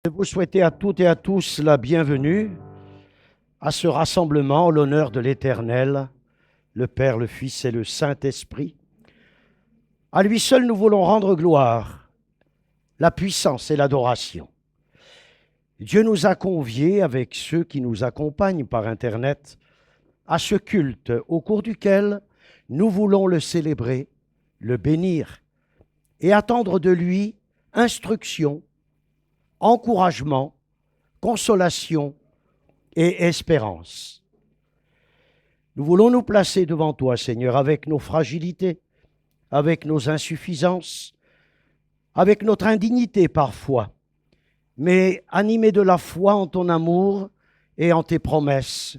Je vous souhaiter à toutes et à tous la bienvenue à ce rassemblement en l'honneur de l'Éternel, le Père, le Fils et le Saint-Esprit. À lui seul nous voulons rendre gloire, la puissance et l'adoration. Dieu nous a conviés, avec ceux qui nous accompagnent par Internet, à ce culte au cours duquel nous voulons le célébrer, le bénir et attendre de lui instruction, encouragement, consolation et espérance. Nous voulons nous placer devant toi, Seigneur, avec nos fragilités, avec nos insuffisances, avec notre indignité parfois, mais animés de la foi en ton amour et en tes promesses.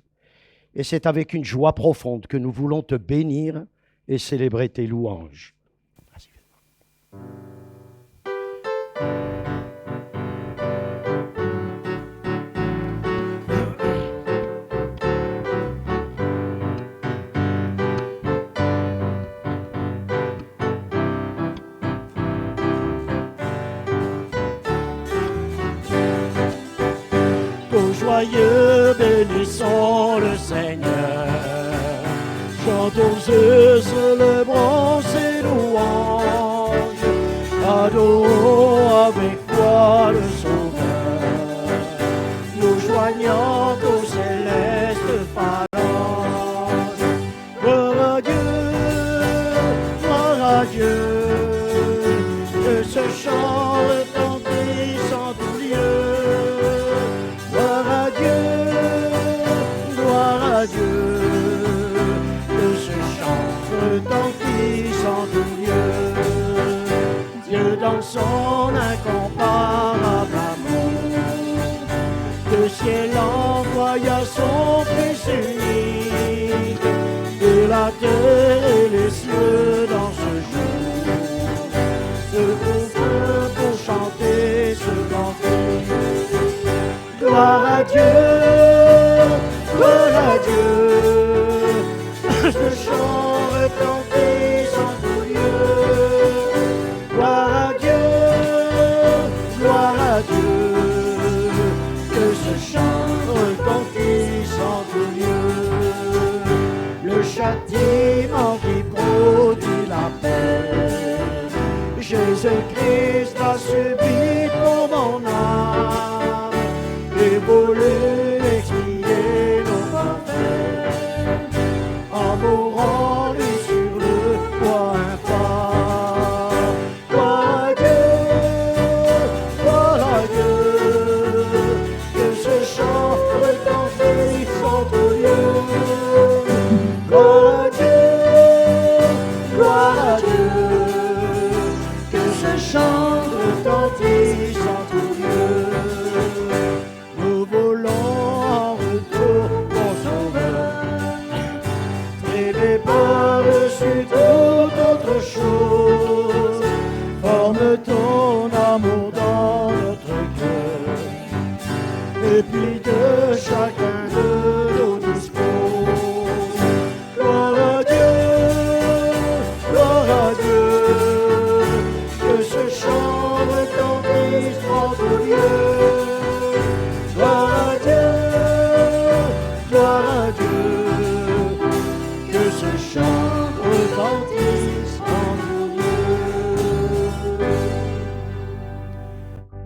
Et c'est avec une joie profonde que nous voulons te bénir et célébrer tes louanges. Merci. Joyeux, bénissons le Seigneur. Chantons et célébrons ses louanges. Adorons avec foi le Sauveur. Nous joignant aux célestes phalanges. Gloire à Dieu, gloire à Dieu. Que ce chant retentisse en tout lieu. Retentisse en tout lieu. Dieu dans son incomparable amour, le ciel envoya son Fils unique, et la terre et les cieux dans ce jour se trouvent pour chanter ce cantique. Gloire à Dieu, gloire à Dieu, ce chant retentisse en tout lieu. Gloire à Dieu, gloire à Dieu, que ce chant retentisse en tout lieu. Le châtiment qui produit la paix, Jésus-Christ a subi pour mon âme, et voulu expier nos parfaits, en mourant lui sur le bois infâme. Gloire à Dieu, gloire à Dieu, que ce chant retentisse en tout lieu. Gloire à Dieu, gloire à Dieu, que ce chant retentisse en tout lieu. Nous voulons en retour mon Sauveur, et par-dessus toute autre chose, forme ton amour dans notre cœur, et puis de chacun de nos dispose. Gloire à Dieu, gloire à Dieu, que ce chant retentisse en tout lieu. Gloire à Dieu, gloire à Dieu, que ce chant retentisse en tout lieu.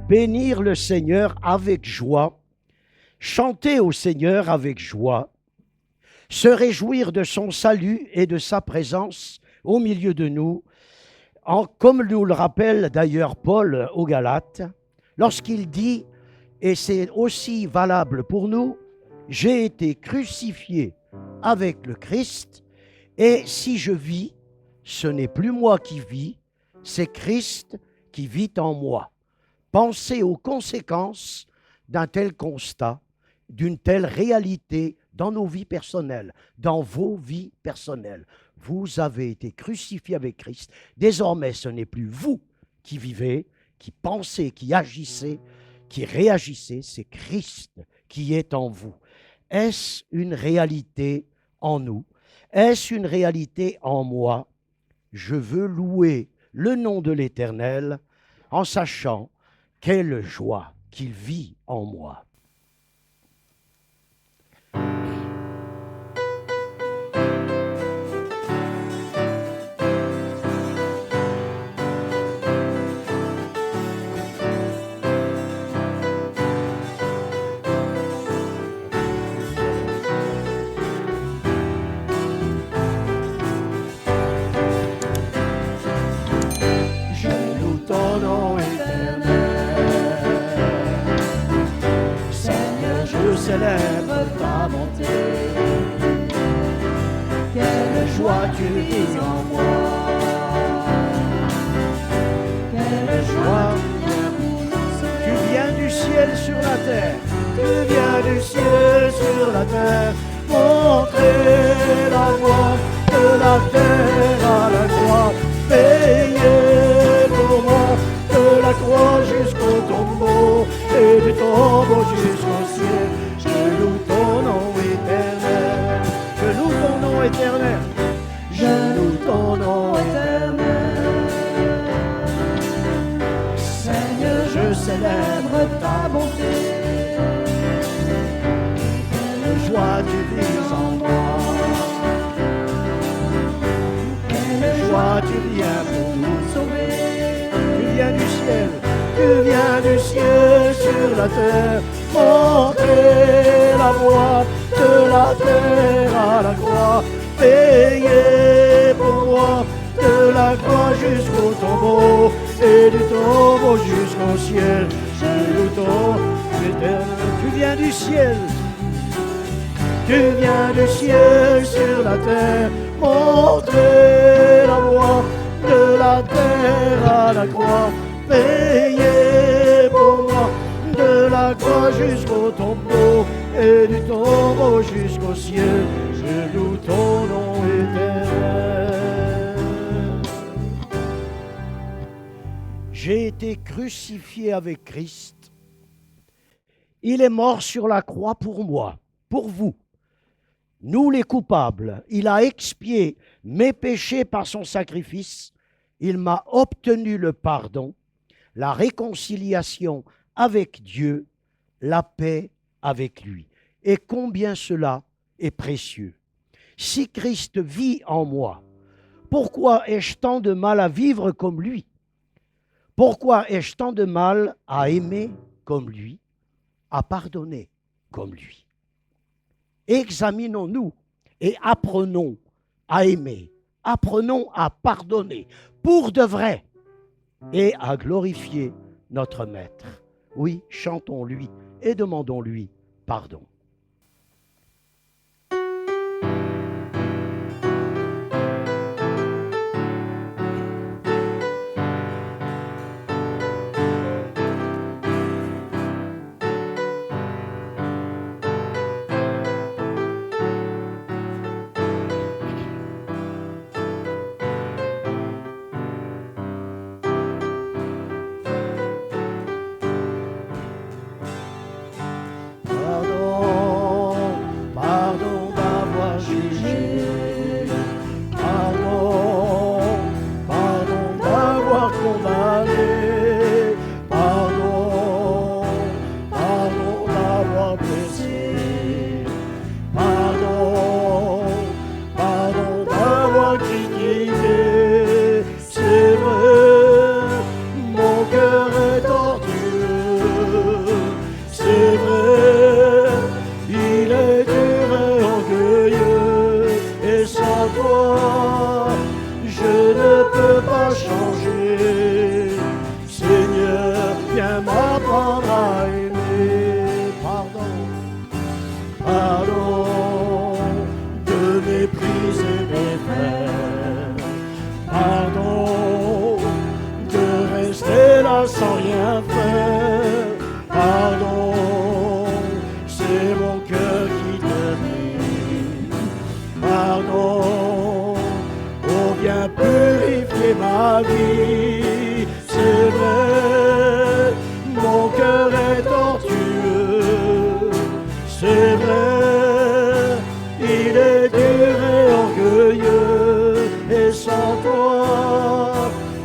Bénir le Seigneur avec joie, chanter au Seigneur avec joie, se réjouir de son salut et de sa présence au milieu de nous, comme nous le rappelle d'ailleurs Paul aux Galates, lorsqu'il dit, et c'est aussi valable pour nous, « J'ai été crucifié avec le Christ, et si je vis, ce n'est plus moi qui vis, c'est Christ qui vit en moi. » Pensez aux conséquences d'un tel constat, d'une telle réalité dans nos vies personnelles, dans vos vies personnelles. Vous avez été crucifié avec Christ. Désormais, ce n'est plus vous qui vivez, qui pensez, qui agissez, qui réagissez, c'est Christ qui est en vous. Est-ce une réalité en nous? Est-ce une réalité en moi? Je veux louer le nom de l'Éternel en sachant quelle joie, qu'il vit en moi. Célèbre ta bonté, quelle joie tu vis en moi, quelle joie Tu viens du ciel sur la terre, tu viens du ciel sur la terre, montrer la voie de la terre à la croix, payer pour moi de la croix jusqu'au tombeau et du tombeau jusqu'au ciel. Je loue ton nom éternel, je loue ton nom éternel, je loue ton nom éternel. Seigneur, je célèbre ta bonté, quelle joie tu vis en moi, quelle joie tu viens pour nous sauver. Tu viens du ciel, tu viens du ciel sur la terre, montrer la voie de la terre à la croix, payer pour moi de la croix jusqu'au tombeau et du tombeau jusqu'au ciel. Je loue ton éternel. Tu viens du ciel, tu viens du ciel sur la terre, montrer la voie de la terre à la croix, payer pour moi de la croix jusqu'au tombeau et du tombeau jusqu'au ciel. Je loue ton nom éternel. j'ai été crucifié avec Christ. Il est mort sur la croix pour moi, pour vous. Nous les coupables, il a expié mes péchés par son sacrifice. Il m'a obtenu le pardon, la réconciliation avec Dieu, la paix avec lui. Et combien cela est précieux. Si Christ vit en moi, pourquoi ai-je tant de mal à vivre comme lui? Pourquoi ai-je tant de mal à aimer comme lui, à pardonner comme lui? Examinons-nous et apprenons à aimer, apprenons à pardonner pour de vrai et à glorifier notre Maître. Oui, chantons-lui et demandons-lui pardon.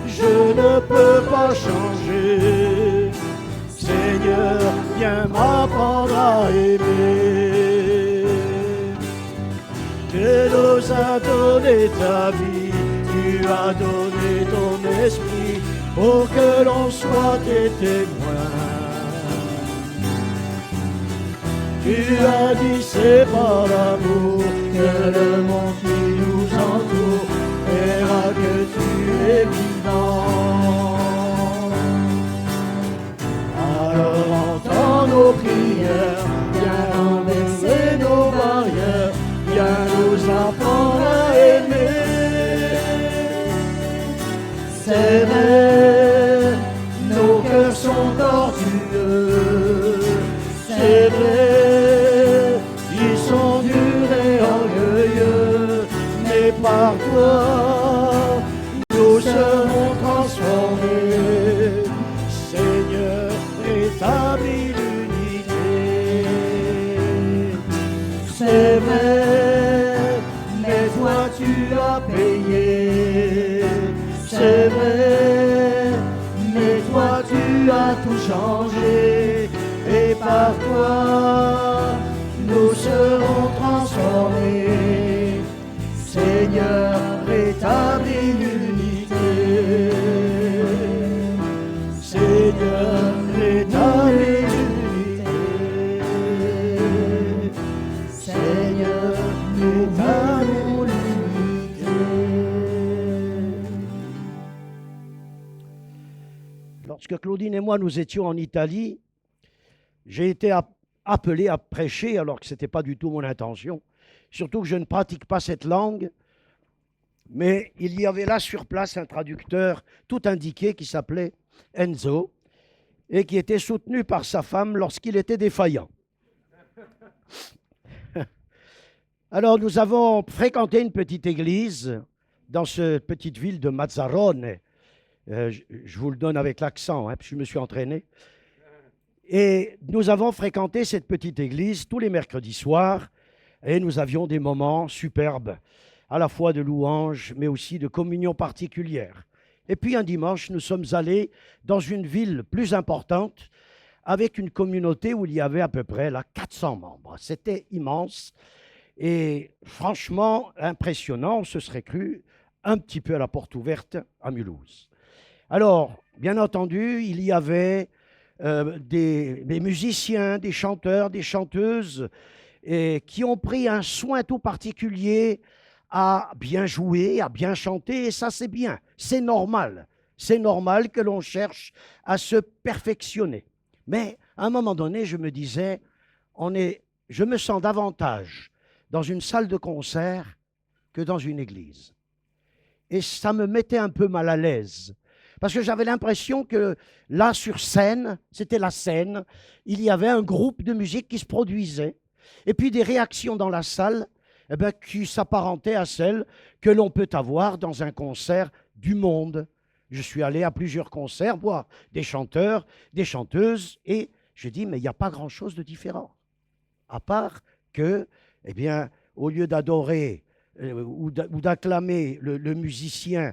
Je ne peux pas changer, Seigneur, m'apprendre à aimer. Tu nous as donné ta vie, tu as donné ton esprit pour que l'on soit tes témoins. Tu as dit c'est par l'amour que le monde qui nous entoure verra que tu es vivant. Alors entends nos prières, viens renverser nos barrières, viens nous apprendre à aimer. C'est vrai, nos cœurs sont tortueux, c'est vrai, ils sont durs et orgueilleux, mais par toi, nous serons transformés. Seigneur, rétablis l'unité. C'est vrai, mais toi tu as payé. C'est vrai, mais toi tu as tout changé. Et par toi, nous serons transformés. Seigneur, rétablis l'unité. Seigneur, rétablis l'unité. Seigneur, rétablis l'unité. Lorsque Claudine et moi, nous étions en Italie, j'ai été appelé à prêcher alors que ce n'était pas du tout mon intention. Surtout que je ne pratique pas cette langue. Mais il y avait là sur place un traducteur tout indiqué qui s'appelait Enzo et qui était soutenu par sa femme lorsqu'il était défaillant. Alors nous avons fréquenté une petite église dans cette petite ville de Mazzarone. Je vous le donne avec l'accent, hein, parce que je me suis entraîné. Et nous avons fréquenté cette petite église tous les mercredis soirs et nous avions des moments superbes, à la fois de louange, mais aussi de communion particulière. Et puis un dimanche, nous sommes allés dans une ville plus importante avec une communauté où il y avait à peu près là, 400 membres. C'était immense et franchement impressionnant. On se serait cru un petit peu à la porte ouverte à Mulhouse. Alors, bien entendu, il y avait des musiciens, des chanteurs, des chanteuses qui ont pris un soin tout particulier à bien jouer, à bien chanter, et ça c'est bien, c'est normal. C'est normal que l'on cherche à se perfectionner. Mais à un moment donné, je me disais, je me sens davantage dans une salle de concert que dans une église. Et ça me mettait un peu mal à l'aise. Parce que j'avais l'impression que là, sur scène, c'était la scène, il y avait un groupe de musique qui se produisait, et puis des réactions dans la salle qui s'apparentaient à celles que l'on peut avoir dans un concert du monde. Je suis allé à plusieurs concerts, voir des chanteurs, des chanteuses, et je dis, mais il n'y a pas grand-chose de différent. À part que, eh bien, au lieu d'adorer ou d'acclamer le musicien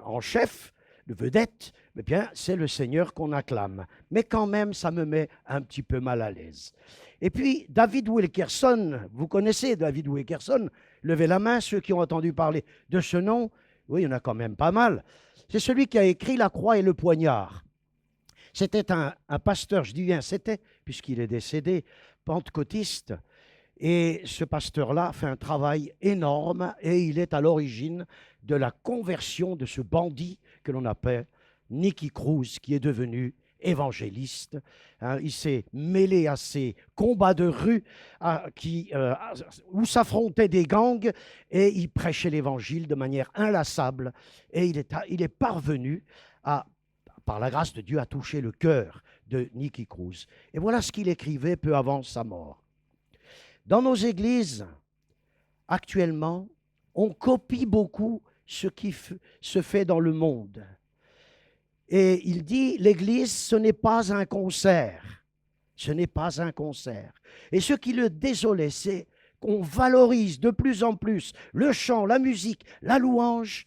en chef, le vedette, eh bien, c'est le Seigneur qu'on acclame. Mais quand même, ça me met un petit peu mal à l'aise. Et puis, David Wilkerson, vous connaissez David Wilkerson? Levez la main, ceux qui ont entendu parler de ce nom. Oui, il y en a quand même pas mal. C'est celui qui a écrit La croix et le poignard. C'était un pasteur, je dis bien c'était, puisqu'il est décédé, pentecôtiste. Et ce pasteur-là fait un travail énorme et il est à l'origine de la conversion de ce bandit que l'on appelle Nicky Cruz, qui est devenu évangéliste. Il s'est mêlé à ces combats de rue où s'affrontaient des gangs et il prêchait l'évangile de manière inlassable. Et il est parvenu, par la grâce de Dieu, à toucher le cœur de Nicky Cruz. Et voilà ce qu'il écrivait peu avant sa mort. Dans nos églises, actuellement, on copie beaucoup ce qui se fait dans le monde. Et il dit, l'église, ce n'est pas un concert. Ce n'est pas un concert. Et ce qui le désolait, c'est qu'on valorise de plus en plus le chant, la musique, la louange,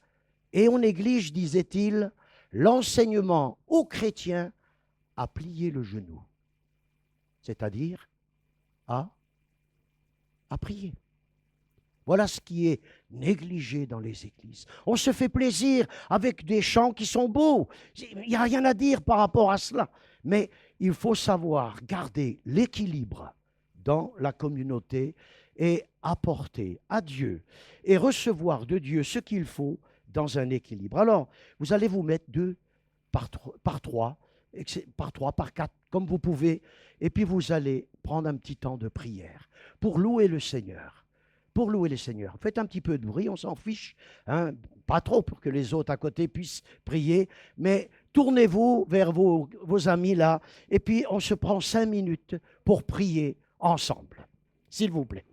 et on néglige, disait-il, l'enseignement aux chrétiens à plier le genou. c'est-à-dire à prier. Voilà ce qui est négligé dans les églises. On se fait plaisir avec des chants qui sont beaux. Il n'y a rien à dire par rapport à cela. Mais il faut savoir garder l'équilibre dans la communauté et apporter à Dieu et recevoir de Dieu ce qu'il faut dans un équilibre. Alors, vous allez vous mettre deux par trois, par quatre, comme vous pouvez, et puis vous allez prendre un petit temps de prière pour louer le Seigneur. Pour louer le Seigneur. Faites un petit peu de bruit, on s'en fiche, hein, pas trop pour que les autres à côté puissent prier, mais tournez-vous vers vos amis là, et puis on se prend 5 minutes pour prier ensemble, s'il vous plaît.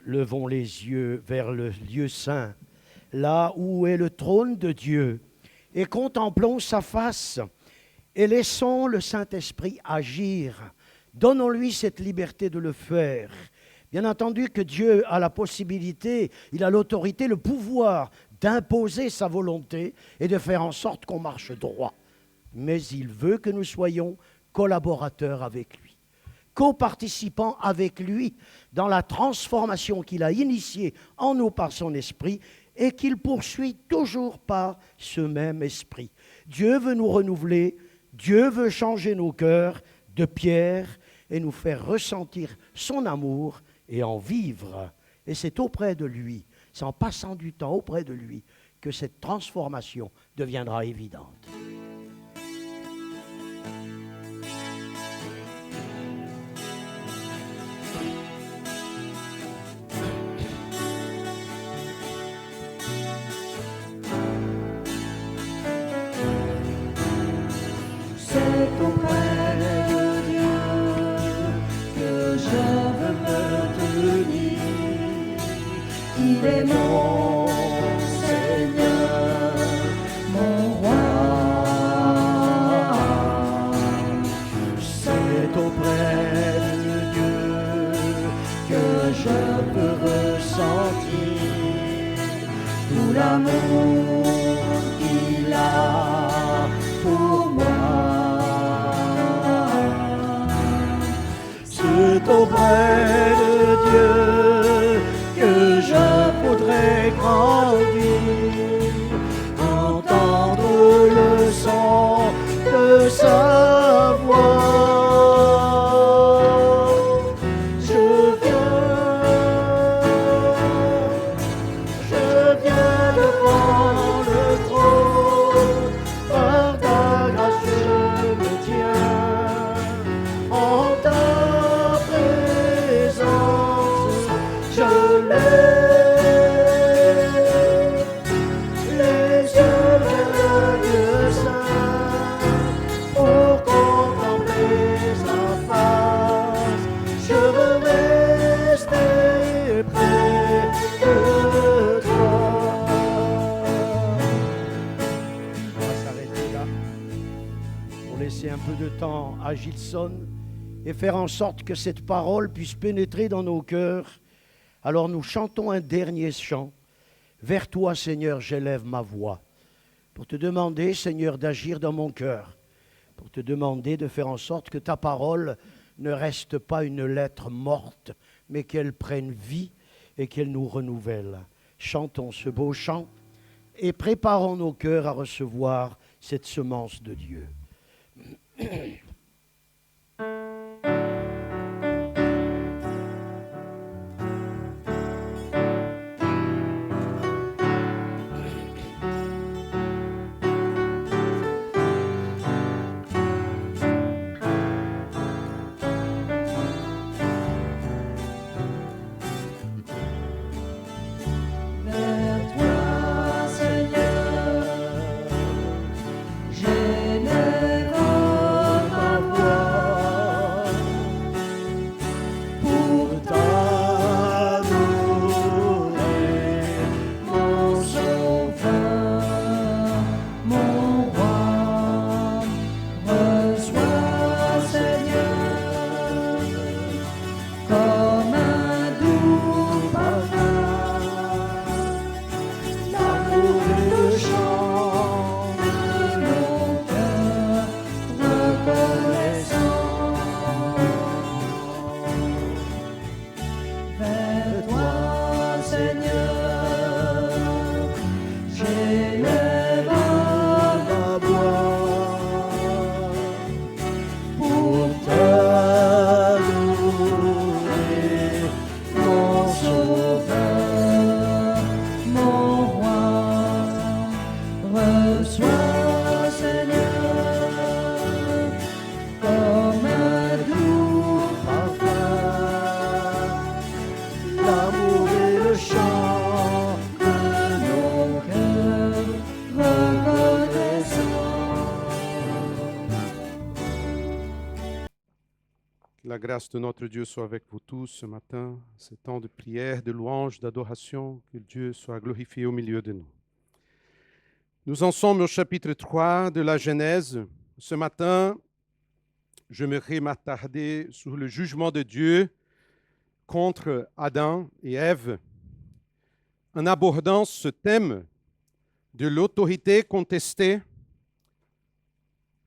Levons les yeux vers le lieu saint, là où est le trône de Dieu, et contemplons sa face, et laissons le Saint-Esprit agir. Donnons-lui cette liberté de le faire. Bien entendu que Dieu a la possibilité, il a l'autorité, le pouvoir d'imposer sa volonté et de faire en sorte qu'on marche droit. Mais il veut que nous soyons collaborateurs avec lui, coparticipants avec lui dans la transformation qu'il a initiée en nous par son esprit et qu'il poursuit toujours par ce même esprit. Dieu veut nous renouveler, Dieu veut changer nos cœurs de pierre et nous faire ressentir son amour et en vivre. Et c'est auprès de lui, c'est en passant du temps auprès de lui que cette transformation deviendra évidente. auprès de Dieu que je veux me tenir. Il est mon Seigneur, mon roi. C'est auprès de Dieu que je peux ressentir tout l'amour qu'il a pour moi. C'est auprès de Dieu que je voudrais grandir, entendre le son de sa voix. Je viens devant le trône, par ta grâce je me tiens, en ta présence je lève les yeux vers le Dieu saint pour contempler sa face. Je veux rester près de toi. On va s'arrêter là pour laisser un peu de temps à Gilson et faire en sorte que cette parole puisse pénétrer dans nos cœurs. Alors nous chantons un dernier chant. Vers toi, Seigneur, j'élève ma voix pour te demander, Seigneur, d'agir dans mon cœur, pour te demander de faire en sorte que ta parole ne reste pas une lettre morte, mais qu'elle prenne vie et qu'elle nous renouvelle. Chantons ce beau chant et préparons nos cœurs à recevoir cette semence de Dieu. Vers toi, Seigneur, j'élève ma voix pour t'adorer, mon Sauveur, mon Roi. Reçois, Seigneur, comme un doux parfum, l'amour et le chant de nos cœurs reconnaissants. Vers toi, Seigneur, j'élève ma voix pour t'adorer, mon Sauveur, mon Roi. Reçois, Seigneur, comme un doux parfum, l'amour et le chant de nos cœurs reconnaissants. Que la grâce de notre Dieu soit avec vous tous ce matin, ce temps de prière, de louange, d'adoration, que Dieu soit glorifié au milieu de nous. Nous en sommes au chapitre 3 de la Genèse. Ce matin, j'aimerais m'attarder sur le jugement de Dieu contre Adam et Ève, en abordant ce thème de l'autorité contestée.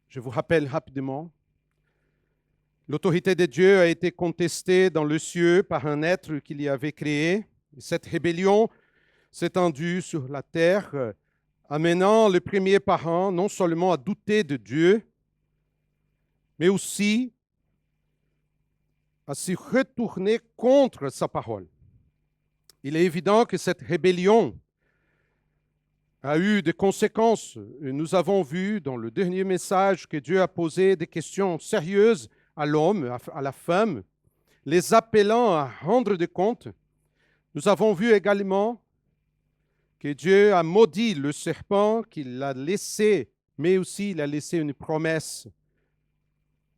Je vous rappelle rapidement, l'autorité de Dieu a été contestée dans le ciel par un être qu'il y avait créé. Cette rébellion s'est étendue sur la terre, amenant le premier parent non seulement à douter de Dieu, mais aussi à se retourner contre sa parole. Il est évident que cette rébellion a eu des conséquences. Nous avons vu dans le dernier message que Dieu a posé des questions sérieuses à l'homme, à la femme, les appelant à rendre des comptes. Nous avons vu également que Dieu a maudit le serpent qu'il a laissé, mais aussi il a laissé une promesse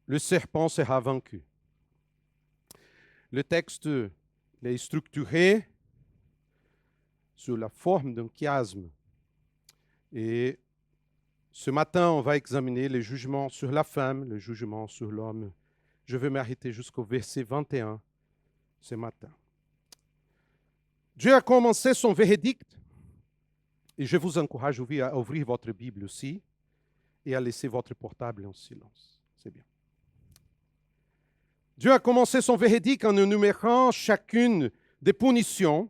le serpent sera vaincu. Le texte est structuré sous la forme d'un chiasme. Et ce matin, on va examiner les jugements sur la femme, le jugement sur l'homme. Je vais m'arrêter jusqu'au verset 21 ce matin. Dieu a commencé son verdict, et je vous encourage à ouvrir votre Bible aussi et à laisser votre portable en silence. C'est bien. Dieu a commencé son verdict en énumérant chacune des punitions,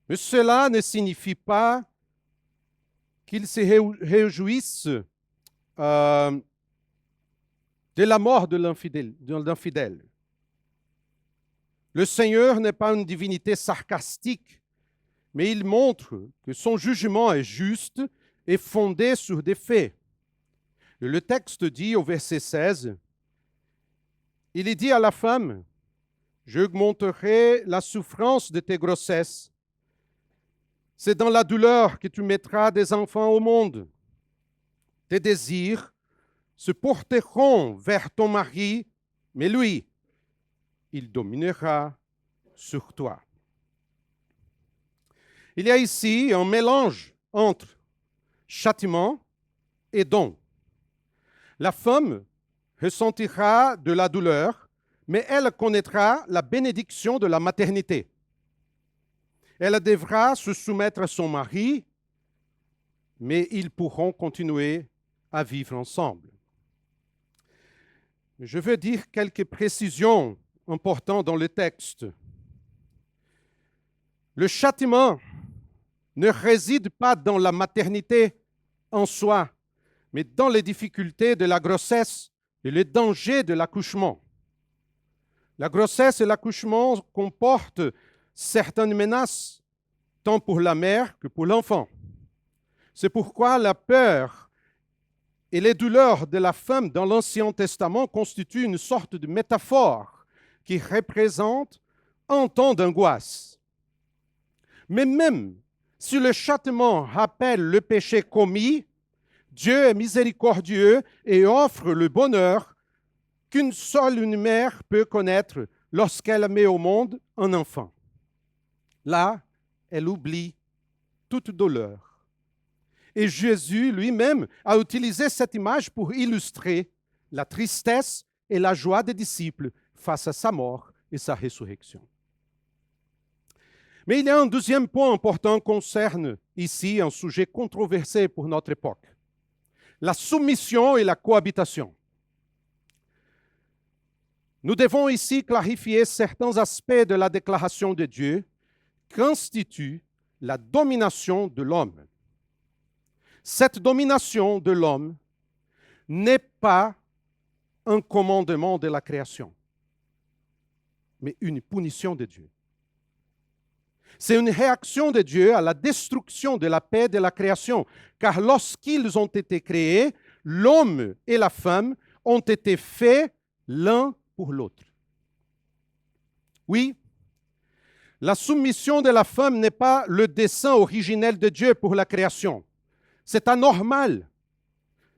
mais cela ne signifie pas qu'il se réjouisse de la mort de l'infidèle. Le Seigneur n'est pas une divinité sarcastique, mais il montre que son jugement est juste et fondé sur des faits. Et le texte dit au verset 16, il est dit à la femme, « J'augmenterai la souffrance de tes grossesses. C'est dans la douleur que tu mettras des enfants au monde. Tes désirs se porteront vers ton mari, mais lui, il dominera sur toi. » Il y a ici un mélange entre châtiment et don. La femme ressentira de la douleur, mais elle connaîtra la bénédiction de la maternité. Elle devra se soumettre à son mari, mais ils pourront continuer à vivre ensemble. Je veux dire quelques précisions importantes dans le texte. Le châtiment ne réside pas dans la maternité en soi, mais dans les difficultés de la grossesse et les dangers de l'accouchement. La grossesse et l'accouchement comportent certaines menaces, tant pour la mère que pour l'enfant. C'est pourquoi la peur et les douleurs de la femme dans l'Ancien Testament constituent une sorte de métaphore qui représente un temps d'angoisse. Mais même si le châtiment rappelle le péché commis, Dieu est miséricordieux et offre le bonheur qu'une seule mère peut connaître lorsqu'elle met au monde un enfant. Là, elle oublie toute douleur. Et Jésus lui-même a utilisé cette image pour illustrer la tristesse et la joie des disciples face à sa mort et sa résurrection. Mais il y a un deuxième point important qui concerne ici un sujet controversé pour notre époque. La soumission et la cohabitation. Nous devons ici clarifier certains aspects de la déclaration de Dieu qui constituent la domination de l'homme. Cette domination de l'homme n'est pas un commandement de la création, mais une punition de Dieu. C'est une réaction de Dieu à la destruction de la paix de la création, car lorsqu'ils ont été créés, l'homme et la femme ont été faits l'un pour l'autre. Oui, la soumission de la femme n'est pas le dessein originel de Dieu pour la création. C'est anormal.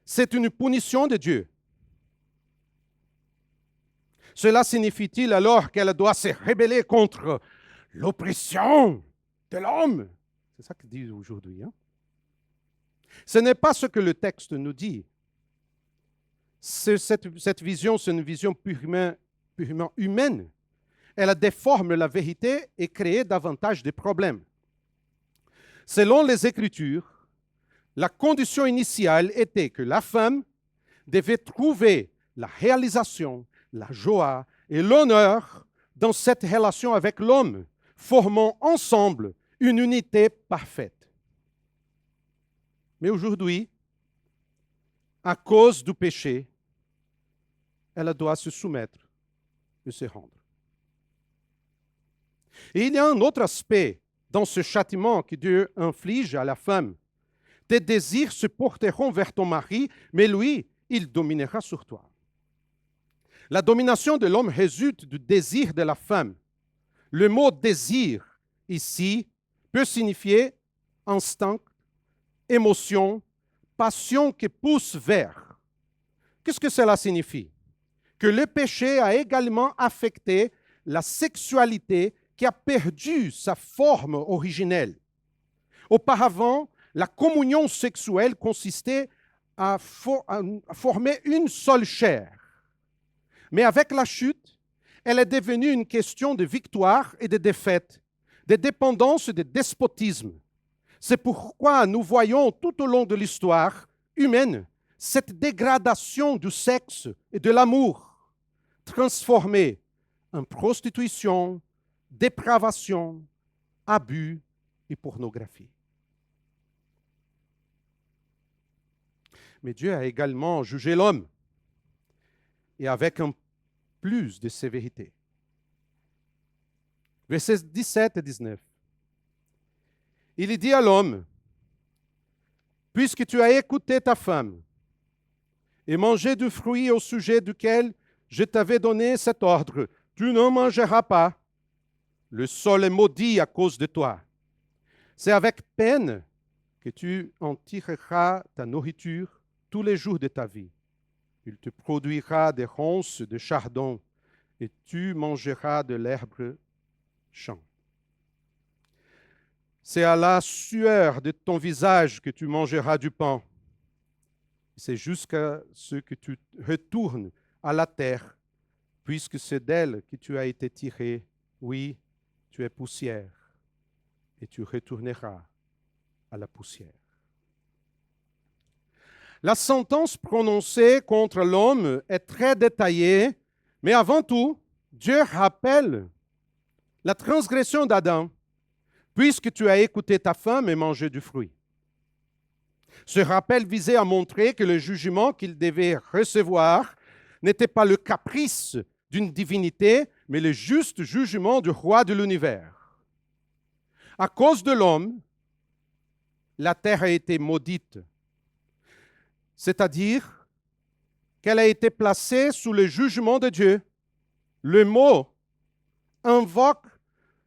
C'est une punition de Dieu. Cela signifie-t-il alors qu'elle doit se rebeller contre l'oppression de l'homme? C'est ça qu'ils disent aujourd'hui. Ce n'est pas ce que le texte nous dit. Cette vision, c'est une vision purement humaine. Elle déforme la vérité et crée davantage de problèmes. Selon les Écritures, la condition initiale était que la femme devait trouver la réalisation, la joie et l'honneur dans cette relation avec l'homme, formant ensemble une unité parfaite. Mais aujourd'hui, à cause du péché, elle doit se soumettre et se rendre. Et il y a un autre aspect dans ce châtiment que Dieu inflige à la femme. Tes désirs se porteront vers ton mari, mais lui, il dominera sur toi. La domination de l'homme résulte du désir de la femme. Le mot désir, ici, peut signifier instinct, émotion, passion qui pousse vers. Qu'est-ce que cela signifie? que le péché a également affecté la sexualité qui a perdu sa forme originelle. Auparavant, la communion sexuelle consistait à former une seule chair. Mais avec la chute, elle est devenue une question de victoire et de défaite, de dépendance et de despotisme. C'est pourquoi nous voyons tout au long de l'histoire humaine cette dégradation du sexe et de l'amour, transformée en prostitution, dépravation, abus et pornographie. Mais Dieu a également jugé l'homme, et avec un plus de sévérité. Versets 17 et 19. Il dit à l'homme, « Puisque tu as écouté ta femme et mangé du fruit au sujet duquel je t'avais donné cet ordre, tu n'en mangeras pas. Le sol est maudit à cause de toi. C'est avec peine que tu en tireras ta nourriture tous les jours de ta vie. Il te produira des ronces de chardon et tu mangeras de l'herbe champ. C'est à la sueur de ton visage que tu mangeras du pain. C'est jusqu'à ce que tu retournes à la terre, puisque c'est d'elle que tu as été tiré. Oui, tu es poussière, et tu retourneras à la poussière. La sentence prononcée contre l'homme est très détaillée, mais avant tout, Dieu rappelle la transgression d'Adam, puisque tu as écouté ta femme et mangé du fruit. Ce rappel visait à montrer que le jugement qu'il devait recevoir n'était pas le caprice d'une divinité, mais le juste jugement du roi de l'univers. À cause de l'homme, la terre a été maudite, c'est-à-dire qu'elle a été placée sous le jugement de Dieu. Le mot invoque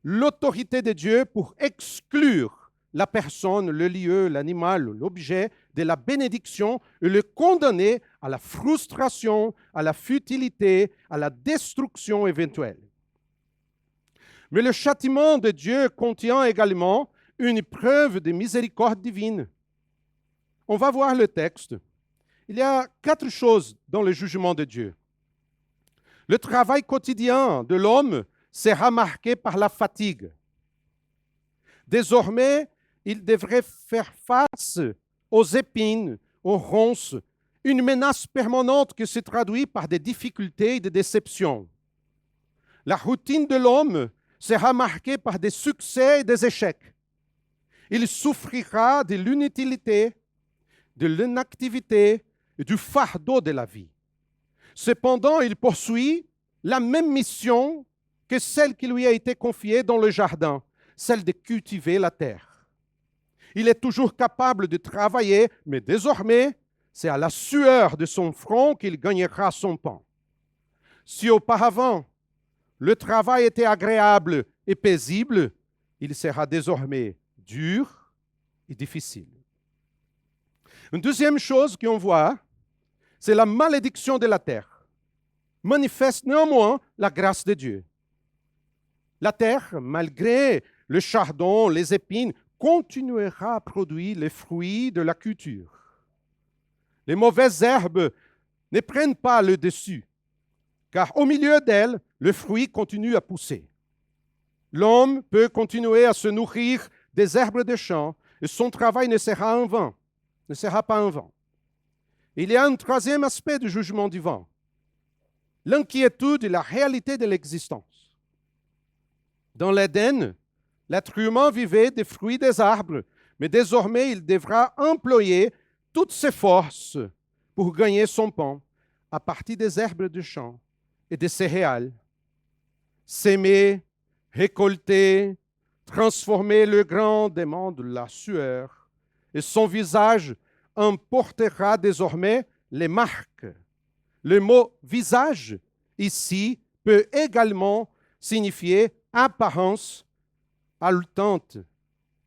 l'autorité de Dieu pour exclure la personne, le lieu, l'animal, l'objet de la bénédiction et le condamner à la frustration, à la futilité, à la destruction éventuelle. Mais le châtiment de Dieu contient également une preuve de miséricorde divine. On va voir le texte. Il y a 4 choses dans le jugement de Dieu. Le travail quotidien de l'homme sera marqué par la fatigue. Désormais, il devrait faire face aux épines, aux ronces, une menace permanente qui se traduit par des difficultés et des déceptions. La routine de l'homme sera marquée par des succès et des échecs. Il souffrira de l'inutilité, de l'inactivité et du fardeau de la vie. Cependant, il poursuit la même mission que celle qui lui a été confiée dans le jardin, celle de cultiver la terre. Il est toujours capable de travailler, mais désormais, c'est à la sueur de son front qu'il gagnera son pain. Si auparavant, le travail était agréable et paisible, il sera désormais dur et difficile. Une deuxième chose qu'on voit, c'est la malédiction de la terre. Manifeste néanmoins la grâce de Dieu. La terre, malgré le chardon, les épines, continuera à produire les fruits de la culture. Les mauvaises herbes ne prennent pas le dessus, car au milieu d'elles, le fruit continue à pousser. L'homme peut continuer à se nourrir des herbes des champs et son travail ne sera en vain, ne sera pas en vain. Il y a un troisième aspect du jugement divin, l'inquiétude et la réalité de l'existence. Dans l'Éden, l'être humain vivait des fruits des arbres, mais désormais il devra employer toutes ses forces pour gagner son pain à partir des herbes du champ et des céréales. S'aimer, récolter, transformer le grain demande la sueur, et son visage en portera désormais les marques. Le mot visage ici peut également signifier apparence haletante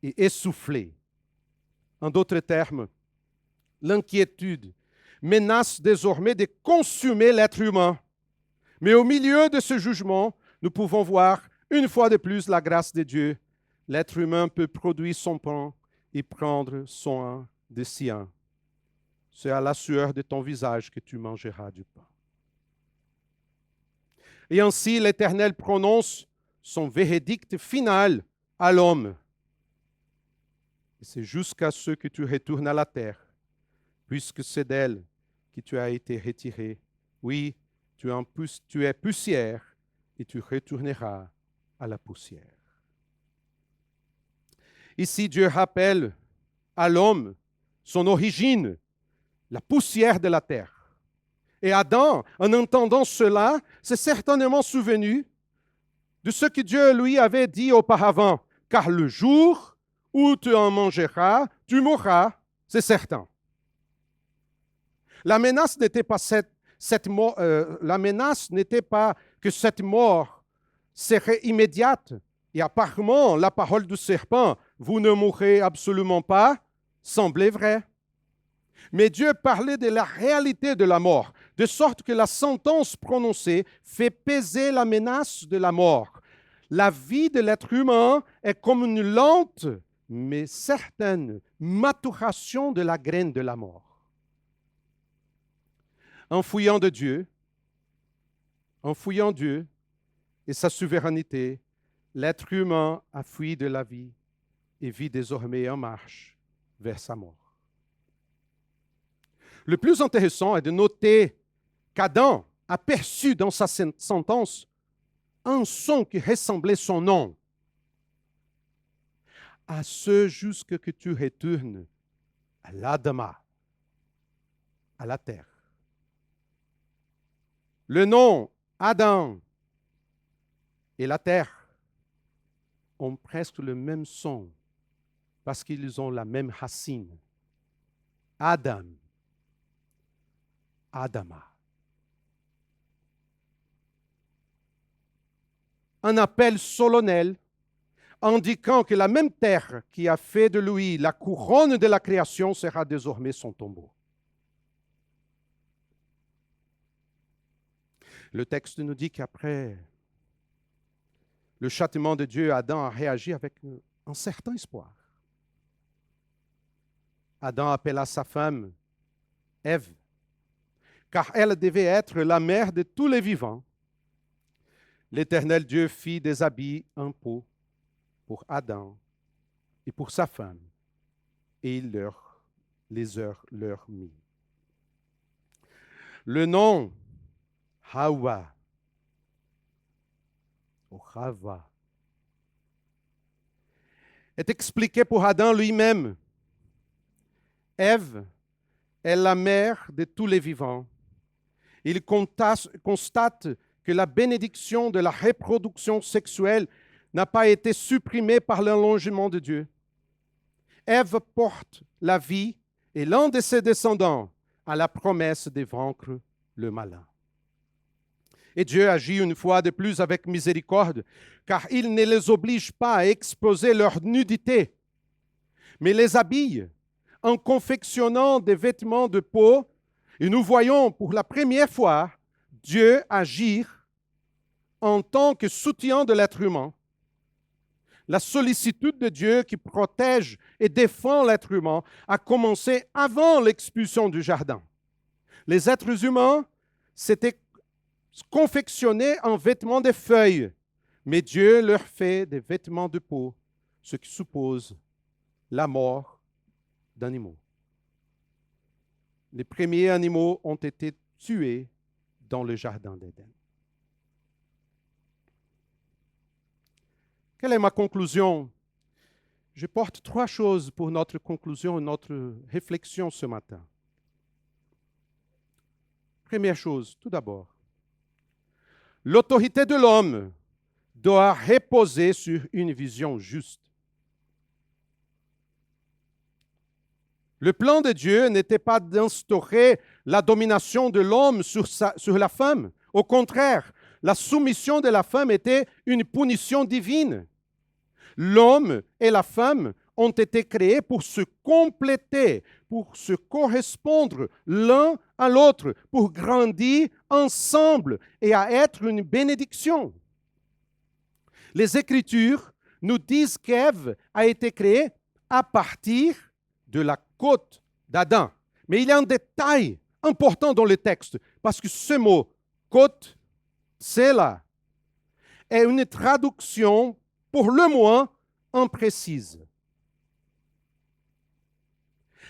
et essoufflée. En d'autres termes, l'inquiétude menace désormais de consumer l'être humain. Mais au milieu de ce jugement, nous pouvons voir une fois de plus la grâce de Dieu. L'être humain peut produire son pain et prendre soin des siens. C'est à la sueur de ton visage que tu mangeras du pain. Et ainsi, l'Éternel prononce son verdict final à l'homme. Et c'est jusqu'à ce que tu retournes à la terre, puisque c'est d'elle que tu as été retiré. Oui, tu es poussière et tu retourneras à la poussière. Ici, Dieu rappelle à l'homme son origine, la poussière de la terre. Et Adam, en entendant cela, s'est certainement souvenu de ce que Dieu lui avait dit auparavant. Car le jour où tu en mangeras, tu mourras, c'est certain. La menace n'était pas que cette mort serait immédiate. Et apparemment, la parole du serpent, vous ne mourrez absolument pas, semblait vraie. Mais Dieu parlait de la réalité de la mort, de sorte que la sentence prononcée fait peser la menace de la mort. La vie de l'être humain est comme une lente, mais certaine maturation de la graine de la mort. En fouillant Dieu et sa souveraineté, l'être humain a fui de la vie et vit désormais en marche vers sa mort. Le plus intéressant est de noter qu'Adam a perçu dans sa sentence un son qui ressemblait son nom. À ce jusque que tu retournes à l'Adama, à la terre. Le nom Adam et la terre ont presque le même son parce qu'ils ont la même racine. Adam. Adama. Un appel solennel indiquant que la même terre qui a fait de lui la couronne de la création sera désormais son tombeau. Le texte nous dit qu'après le châtiment de Dieu, Adam a réagi avec un certain espoir. Adam appela sa femme Ève, car elle devait être la mère de tous les vivants. L'Éternel Dieu fit des habits en peau pour Adam et pour sa femme, et il leur mit. Le nom Hawa, ou Hava, est expliqué pour Adam lui-même. Ève est la mère de tous les vivants. Il constate que la bénédiction de la reproduction sexuelle n'a pas été supprimée par l'allongement de Dieu. Ève porte la vie et l'un de ses descendants a la promesse de vaincre le malin. Et Dieu agit une fois de plus avec miséricorde, car il ne les oblige pas à exposer leur nudité, mais les habille en confectionnant des vêtements de peau. Et nous voyons pour la première fois Dieu agir en tant que soutien de l'être humain. La sollicitude de Dieu qui protège et défend l'être humain a commencé avant l'expulsion du jardin. Les êtres humains s'étaient confectionnés en vêtements de feuilles, mais Dieu leur fait des vêtements de peau, ce qui suppose la mort d'animaux. Les premiers animaux ont été tués dans le jardin d'Éden. Quelle est ma conclusion? Je porte 3 choses pour notre conclusion et notre réflexion ce matin. Première chose, tout d'abord, l'autorité de l'homme doit reposer sur une vision juste. Le plan de Dieu n'était pas d'instaurer la domination de l'homme sur la femme. Au contraire, la soumission de la femme était une punition divine. L'homme et la femme ont été créés pour se compléter, pour se correspondre l'un à l'autre, pour grandir ensemble et à être une bénédiction. Les Écritures nous disent qu'Ève a été créée à partir de la côte d'Adam. Mais il y a un détail important dans le texte, parce que ce mot « côte », c'est là, est une traduction, pour le moins, imprécise.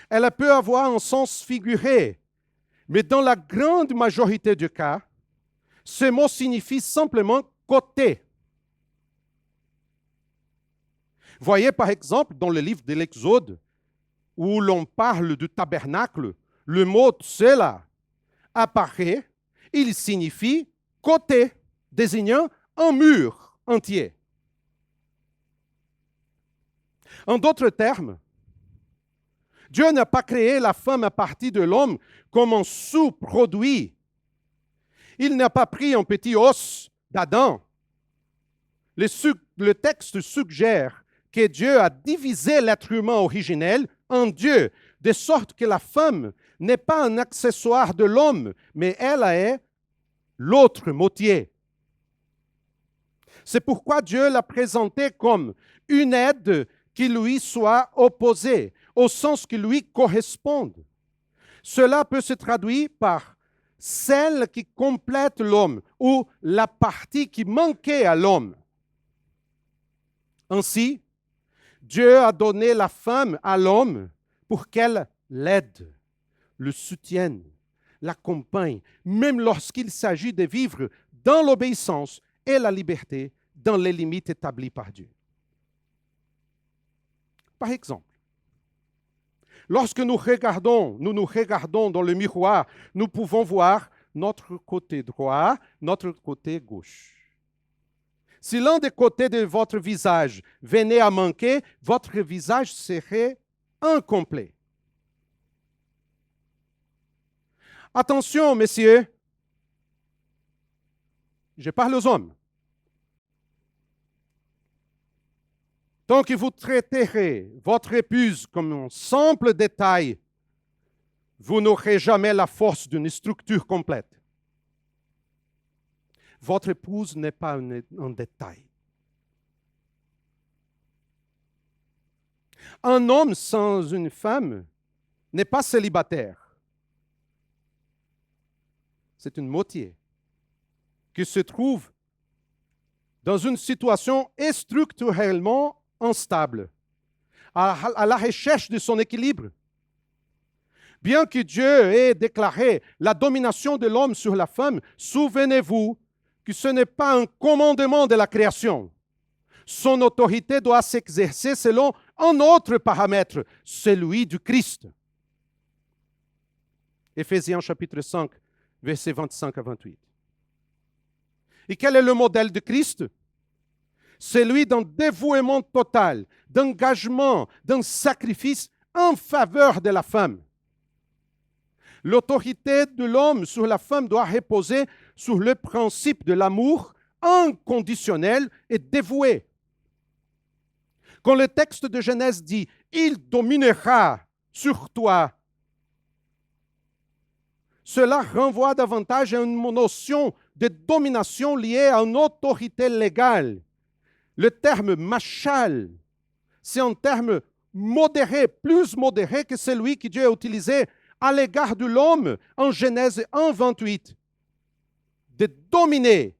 Elle peut avoir un sens figuré, mais dans la grande majorité des cas, ce mot signifie simplement « côté ». Voyez par exemple dans le livre de l'Exode, où l'on parle du tabernacle, le mot « cela » apparaît, il signifie « côté », désignant un mur entier. En d'autres termes, Dieu n'a pas créé la femme à partir de l'homme comme un sous-produit. Il n'a pas pris un petit os d'Adam. Le texte suggère que Dieu a divisé l'être humain originel en Dieu, de sorte que la femme n'est pas un accessoire de l'homme, mais elle est l'autre moitié. C'est pourquoi Dieu l'a présentée comme une aide qui lui soit opposée, au sens qui lui corresponde. Cela peut se traduire par celle qui complète l'homme ou la partie qui manquait à l'homme. Ainsi, Dieu a donné la femme à l'homme pour qu'elle l'aide, le soutienne, l'accompagne, même lorsqu'il s'agit de vivre dans l'obéissance et la liberté dans les limites établies par Dieu. Par exemple, lorsque nous nous regardons dans le miroir, nous pouvons voir notre côté droit, notre côté gauche. Si l'un des côtés de votre visage venait à manquer, votre visage serait incomplet. Attention, messieurs, je parle aux hommes. Tant que vous traiterez votre épouse comme un simple détail, vous n'aurez jamais la force d'une structure complète. Votre épouse n'est pas un détail. Un homme sans une femme n'est pas célibataire. C'est une moitié qui se trouve dans une situation structurellement instable, à la recherche de son équilibre. Bien que Dieu ait déclaré la domination de l'homme sur la femme, souvenez-vous que ce n'est pas un commandement de la création. Son autorité doit s'exercer selon un autre paramètre, celui du Christ. Éphésiens chapitre 5, versets 25 à 28. Et quel est le modèle de Christ? Celui d'un dévouement total, d'engagement, d'un sacrifice en faveur de la femme. L'autorité de l'homme sur la femme doit reposer sur le principe de l'amour inconditionnel et dévoué. Quand le texte de Genèse dit « Il dominera sur toi », cela renvoie davantage à une notion de domination liée à une autorité légale. Le terme « machal », c'est un terme modéré, plus modéré que celui que Dieu a utilisé à l'égard de l'homme en Genèse 1, 28. De dominer.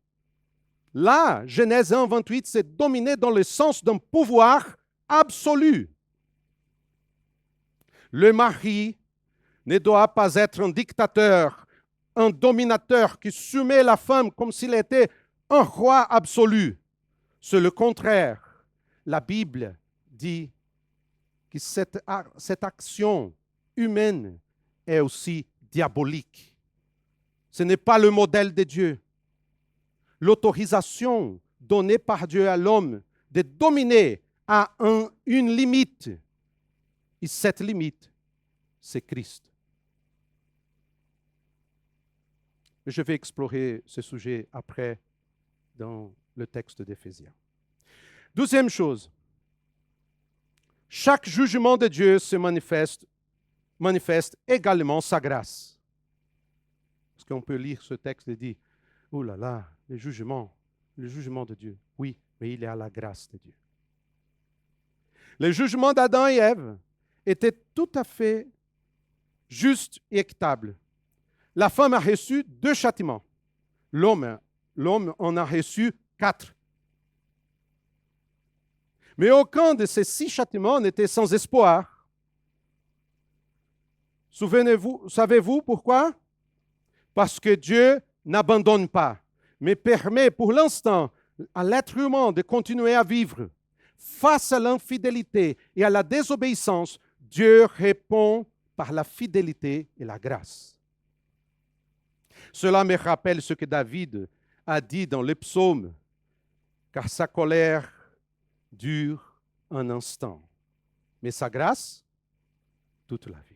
Là, Genèse 1, 28, c'est dominer dans le sens d'un pouvoir absolu. Le mari ne doit pas être un dictateur, un dominateur qui soumet la femme comme s'il était un roi absolu. C'est le contraire. La Bible dit que cette action humaine est aussi diabolique. Ce n'est pas le modèle de Dieu. L'autorisation donnée par Dieu à l'homme de dominer a une limite. Et cette limite, c'est Christ. Je vais explorer ce sujet après dans le texte d'Éphésiens. Deuxième chose, chaque jugement de Dieu se manifeste également sa grâce. Parce qu'on peut lire ce texte et dire, oh là là, le jugement de Dieu. Oui, mais il est à la grâce de Dieu. Le jugement d'Adam et Ève était tout à fait juste et équitable. La femme a reçu 2 châtiments. L'homme en a reçu 4. Mais aucun de ces 6 châtiments n'était sans espoir. Savez-vous pourquoi? Parce que Dieu n'abandonne pas, mais permet pour l'instant à l'être humain de continuer à vivre. Face à l'infidélité et à la désobéissance, Dieu répond par la fidélité et la grâce. Cela me rappelle ce que David a dit dans les psaumes, car sa colère dure un instant, mais sa grâce, toute la vie.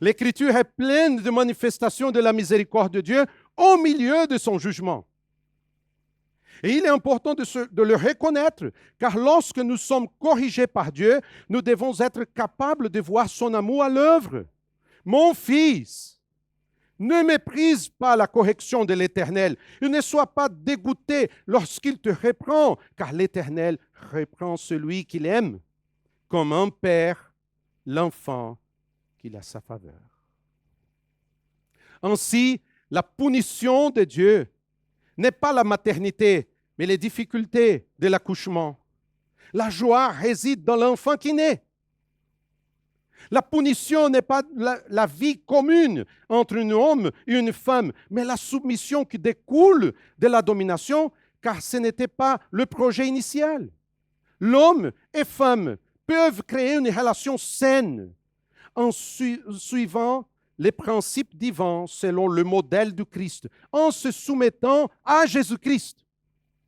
L'Écriture est pleine de manifestations de la miséricorde de Dieu au milieu de son jugement. Et il est important de le reconnaître, car lorsque nous sommes corrigés par Dieu, nous devons être capables de voir son amour à l'œuvre. Mon fils, ne méprise pas la correction de l'Éternel et ne sois pas dégoûté lorsqu'il te reprend, car l'Éternel reprend celui qu'il aime, comme un père l'enfant qu'il a sa faveur. Ainsi, la punition de Dieu n'est pas la maternité, mais les difficultés de l'accouchement. La joie réside dans l'enfant qui naît. La punition n'est pas la vie commune entre un homme et une femme, mais la submission qui découle de la domination, car ce n'était pas le projet initial. L'homme et femme peuvent créer une relation saine en suivant les principes divins selon le modèle du Christ, en se soumettant à Jésus-Christ,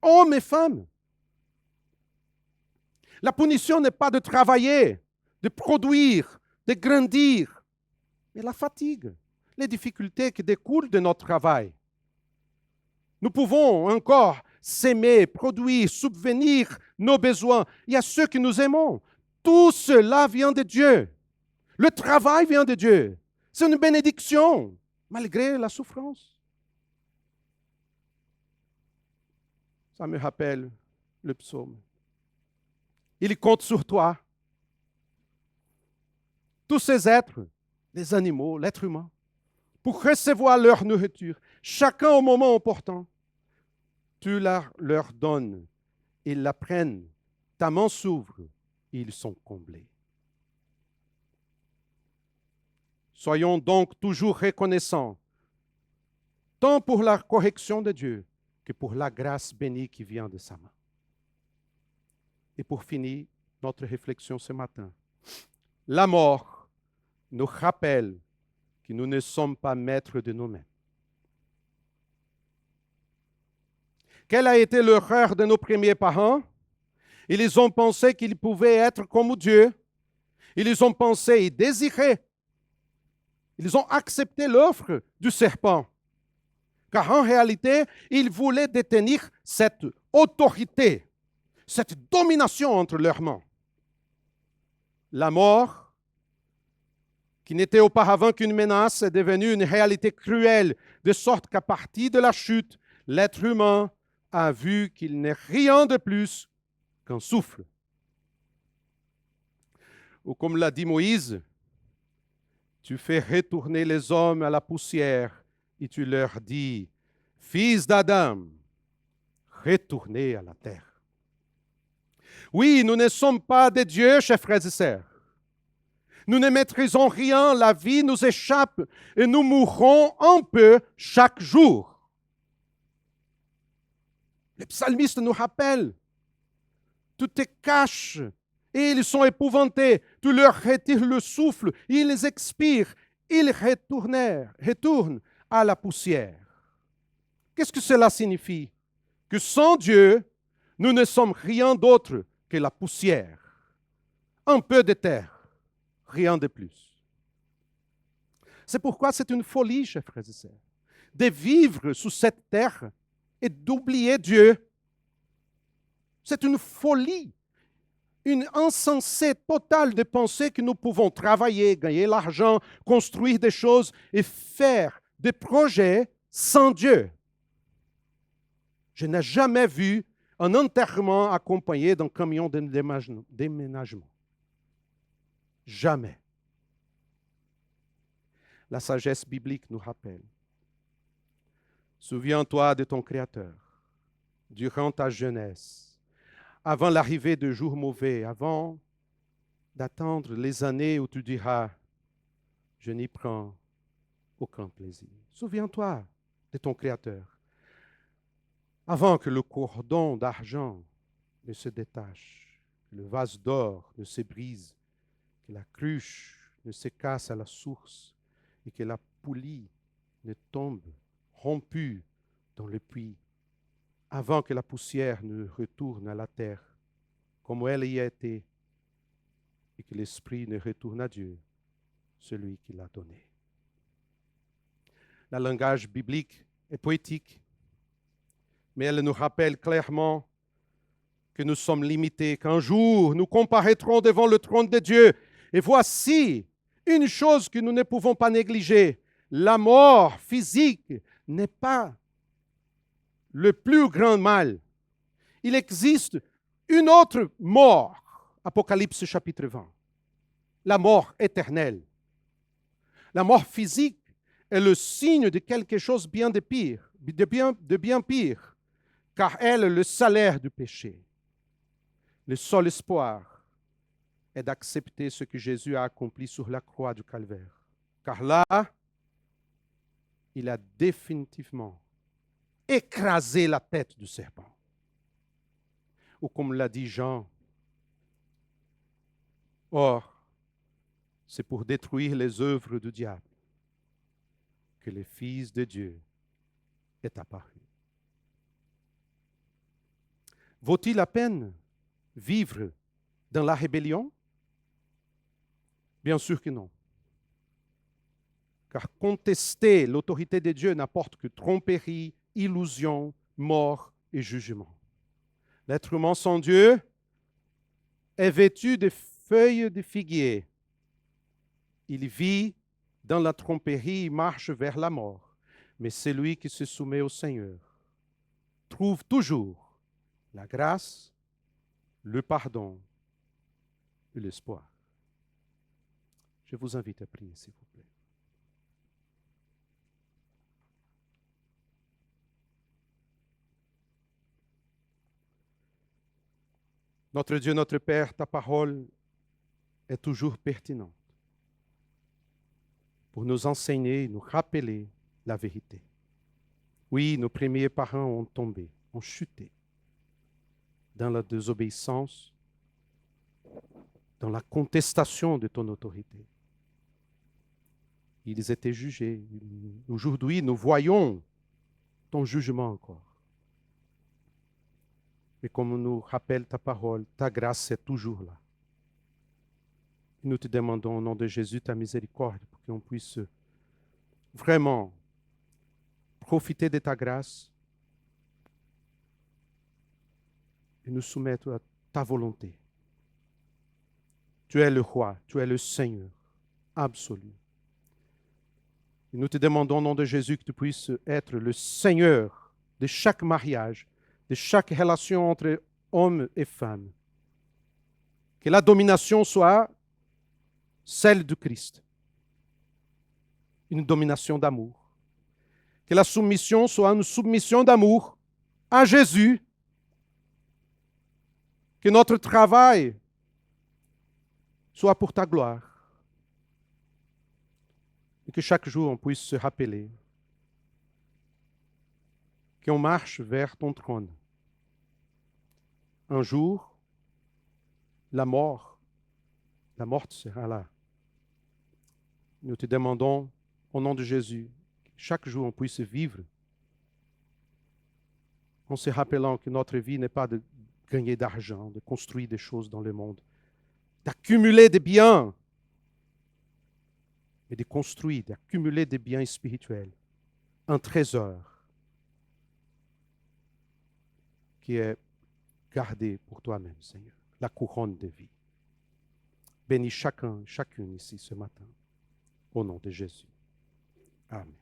hommes et femmes. La punition n'est pas de travailler, de produire, de grandir, mais la fatigue, les difficultés qui découlent de notre travail. Nous pouvons encore s'aimer, produire, subvenir nos besoins. Il y a ceux que nous aimons. Tout cela vient de Dieu. Le travail vient de Dieu. C'est une bénédiction, malgré la souffrance. Ça me rappelle le psaume. Il compte sur toi. Tous ces êtres, les animaux, l'être humain, pour recevoir leur nourriture, chacun au moment opportun, tu leur donnes, ils la prennent, ta main s'ouvre, et ils sont comblés. Soyons donc toujours reconnaissants, tant pour la correction de Dieu que pour la grâce bénie qui vient de sa main. Et pour finir notre réflexion ce matin, la mort nous rappelle que nous ne sommes pas maîtres de nous-mêmes. Quelle a été l'erreur de nos premiers parents? Ils ont pensé qu'ils pouvaient être comme Dieu. Ils ont pensé et désiré. Ils ont accepté l'offre du serpent. Car en réalité, ils voulaient détenir cette autorité, cette domination entre leurs mains. La mort, qui n'était auparavant qu'une menace, est devenue une réalité cruelle, de sorte qu'à partir de la chute, l'être humain a vu qu'il n'est rien de plus qu'un souffle. Ou comme l'a dit Moïse, tu fais retourner les hommes à la poussière et tu leur dis, fils d'Adam, retournez à la terre. Oui, nous ne sommes pas des dieux, chers frères et sœurs. Nous ne maîtrisons rien, la vie nous échappe et nous mourrons un peu chaque jour. Les psalmistes nous rappellent, tu te caches et ils sont épouvantés, tu leur retires le souffle, ils expirent, ils retournent à la poussière. Qu'est-ce que cela signifie? Que sans Dieu, nous ne sommes rien d'autre que la poussière, un peu de terre, rien de plus. C'est pourquoi c'est une folie, chers frères et sœurs, de vivre sous cette terre et d'oublier Dieu. C'est une folie. une insensée totale de penser que nous pouvons travailler, gagner l'argent, construire des choses et faire des projets sans Dieu. Je n'ai jamais vu un enterrement accompagné d'un camion de déménagement. Jamais. La sagesse biblique nous rappelle. Souviens-toi de ton Créateur durant ta jeunesse, avant l'arrivée de jours mauvais, avant d'attendre les années où tu diras « Je n'y prends aucun plaisir ». Souviens-toi de ton Créateur, avant que le cordon d'argent ne se détache, que le vase d'or ne se brise, que la cruche ne se casse à la source et que la poulie ne tombe rompue dans le puits, avant que la poussière ne retourne à la terre comme elle y a été, et que l'esprit ne retourne à Dieu, celui qui l'a donné. Le langage biblique est poétique, mais elle nous rappelle clairement que nous sommes limités, qu'un jour nous comparaîtrons devant le trône de Dieu. Et voici une chose que nous ne pouvons pas négliger. La mort physique n'est pas le plus grand mal. Il existe une autre mort. Apocalypse chapitre 20. La mort éternelle. La mort physique est le signe de quelque chose bien de pire, de bien pire, car elle est le salaire du péché. Le seul espoir est d'accepter ce que Jésus a accompli sur la croix du Calvaire. Car là, il a définitivement écrasé la tête du serpent. Ou comme l'a dit Jean, or, c'est pour détruire les œuvres du diable que le Fils de Dieu est apparu. Vaut-il la peine vivre dans la rébellion? Bien sûr que non. Car contester l'autorité de Dieu n'apporte que tromperie, illusion, mort et jugement. L'être humain sans Dieu est vêtu de feuilles de figuier. Il vit dans la tromperie et marche vers la mort. Mais celui qui se soumet au Seigneur trouve toujours la grâce, le pardon et l'espoir. Je vous invite à prier, s'il vous plaît. Notre Dieu, notre Père, ta parole est toujours pertinente pour nous enseigner, nous rappeler la vérité. Oui, nos premiers parents ont tombé, ont chuté dans la désobéissance, dans la contestation de ton autorité. Ils étaient jugés. Aujourd'hui, nous voyons ton jugement encore. Et comme nous rappelle ta parole, ta grâce est toujours là. Nous te demandons au nom de Jésus ta miséricorde pour qu'on puisse vraiment profiter de ta grâce et nous soumettre à ta volonté. Tu es le roi, tu es le Seigneur absolu. Et nous te demandons au nom de Jésus que tu puisses être le Seigneur de chaque mariage, de chaque relation entre hommes et femmes. Que la domination soit celle du Christ. Une domination d'amour. Que la soumission soit une submission d'amour à Jésus. Que notre travail soit pour ta gloire. Et que chaque jour on puisse se rappeler qu'on marche vers ton trône. Un jour, la mort sera là. Nous te demandons, au nom de Jésus, que chaque jour on puisse vivre en se rappelant que notre vie n'est pas de gagner d'argent, de construire des choses dans le monde, d'accumuler des biens, mais de construire, d'accumuler des biens spirituels, un trésor qui est gardé pour toi-même, Seigneur. la couronne de vie. Bénis chacun, chacune ici ce matin, au nom de Jésus. Amen.